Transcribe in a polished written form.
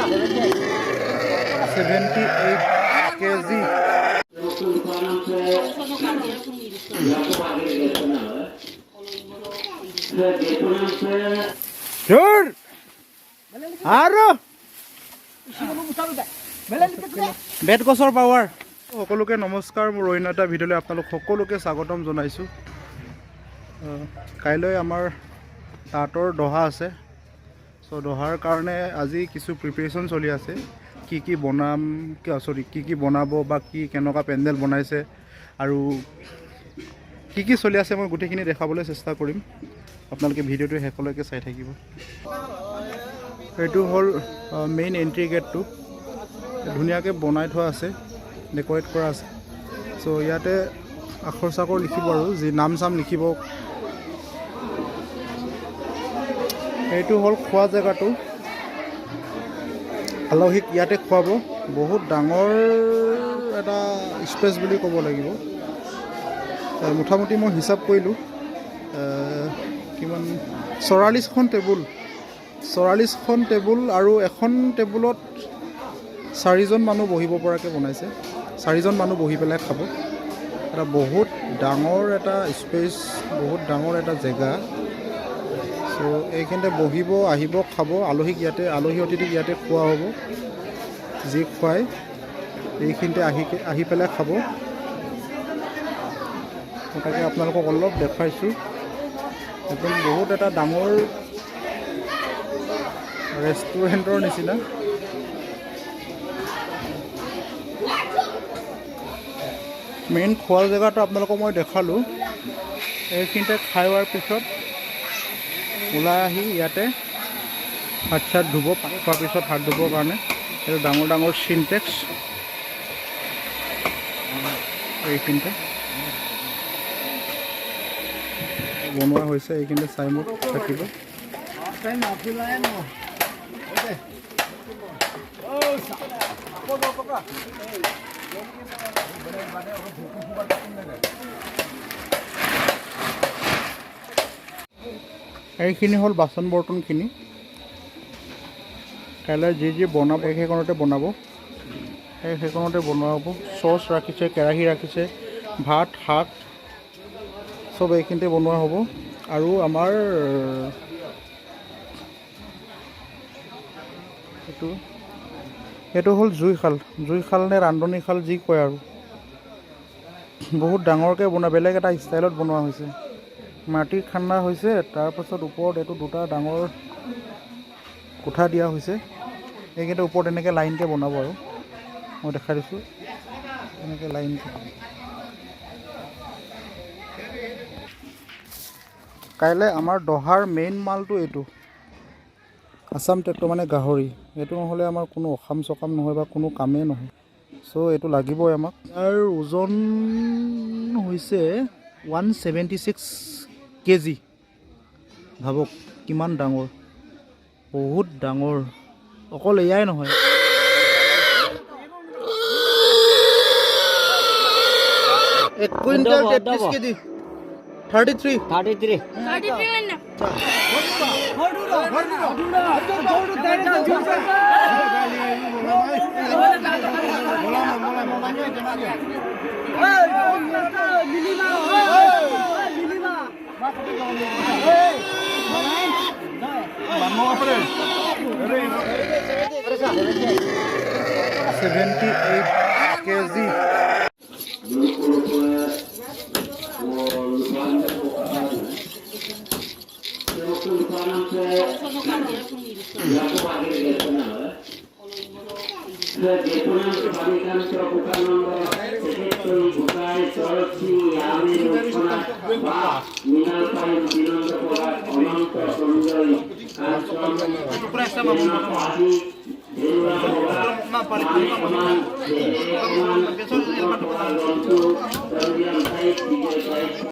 78 KG. আৰু বেত গছৰ পাৱাৰ। সকলোকে নমস্কাৰ, মোৰ অন্য এটা ভিডিঅ'লৈ আপোনালোক সকলোকে স্বাগতম জনাইছোঁ। কাইলৈ আমাৰ তাঁতৰ দহা আছে। চ' দহাৰ কাৰণে আজি কিছু প্ৰিপেৰেশ্যন চলি আছে। কি বনাব বা কেনেকুৱা পেণ্ডেল বনাইছে আৰু কি চলি আছে মই গোটেইখিনি দেখাবলৈ চেষ্টা কৰিম। আপোনালোকে ভিডিঅ'টো শেষলৈকে চাই থাকিব। এইটো হ'ল মেইন এণ্ট্ৰি গেটটো। ধুনীয়াকৈ বনাই থোৱা আছে, ডেক'ৰেট কৰা আছে। চ' ইয়াতে আখৰ চাকৰ লিখিব আৰু যি নাম চাম লিখিব। এইটো হ'ল খোৱা জেগাটো। আলহীক ইয়াতে খুৱাব। বহুত ডাঙৰ এটা স্পেচ বুলি ক'ব লাগিব। মোটামুটি মই হিচাপ কৰিলোঁ কিমান 44খন টেবুল আৰু এখন টেবুলত 4জন মানুহ বহিব পৰাকৈ বনাইছে। 4জন মানুহ বহি পেলাই খাব। এটা বহুত ডাঙৰ এটা স্পেচ, বহুত ডাঙৰ এটা জেগা। চ' এইখিনিতে বহিব, আহিব, খাব। আলহী অতিথিক ইয়াতে খোৱা হ'ব। যি খুৱাই এইখিনিতে আহি পেলাই খাব। মই তাকে আপোনালোকক অলপ দেখুৱাইছোঁ। একদম বহুত এটা ডাঙৰ ৰেষ্টুৰেণ্টৰ নিচিনা। মেইন খোৱা জেগাটো আপোনালোকক মই দেখালোঁ। এইখিনিতে খাই হোৱাৰ পিছত ওলাই আহি ইয়াতে হাত চাত ধুব। পানী খোৱাৰ পিছত হাত ধুবৰ কাৰণে এইটো ডাঙৰ ডাঙৰ চিনটেক্স এইখিনিতে বনোৱা হৈছে। এইখিনিতে চাইমত থাকিব। এইখিনি হ'ল বাচন বৰ্তনখিনি। কাইলৈ যি বনাব সেইখনতে বনাব। সেইখনতে বনোৱা হ'ব। চচ ৰাখিছে, কেৰাহী ৰাখিছে, ভাত শাক চব এইখিনিতে বনোৱা হ'ব। আৰু আমাৰ এইটো হ'ল জুইশাল নে ৰান্ধনীশাল যি কয় আৰু। বহুত ডাঙৰকৈ বেলেগ এটা ষ্টাইলত বনোৱা হৈছে। মাটিৰ খান্দা হৈছে, তাৰপাছত ওপৰত এইটো দুটা ডাঙৰ কোঠা দিয়া হৈছে। এইকেইটা ওপৰত এনেকৈ লাইনকৈ বনাব আৰু মই দেখাই দিছোঁ। এনেকৈ লাইনকৈ কাইলৈ আমাৰ দহাৰ মেইন মালটো এইটো আছাম ট্ৰেক্টৰ, মানে গাহৰি। এইটো নহ'লে আমাৰ কোনো অকাম চকাম নহয় বা কোনো কামেই নহয়। চ' এইটো লাগিবই আমাক। ইয়াৰ ওজন হৈছে 176 কেজি। ভাবক কিমান ডাঙৰ, বহুত ডাঙৰ। অকল এয়াই নহয়, 1 কুইণ্টেল 33 কেজি। 33 78 কেজি।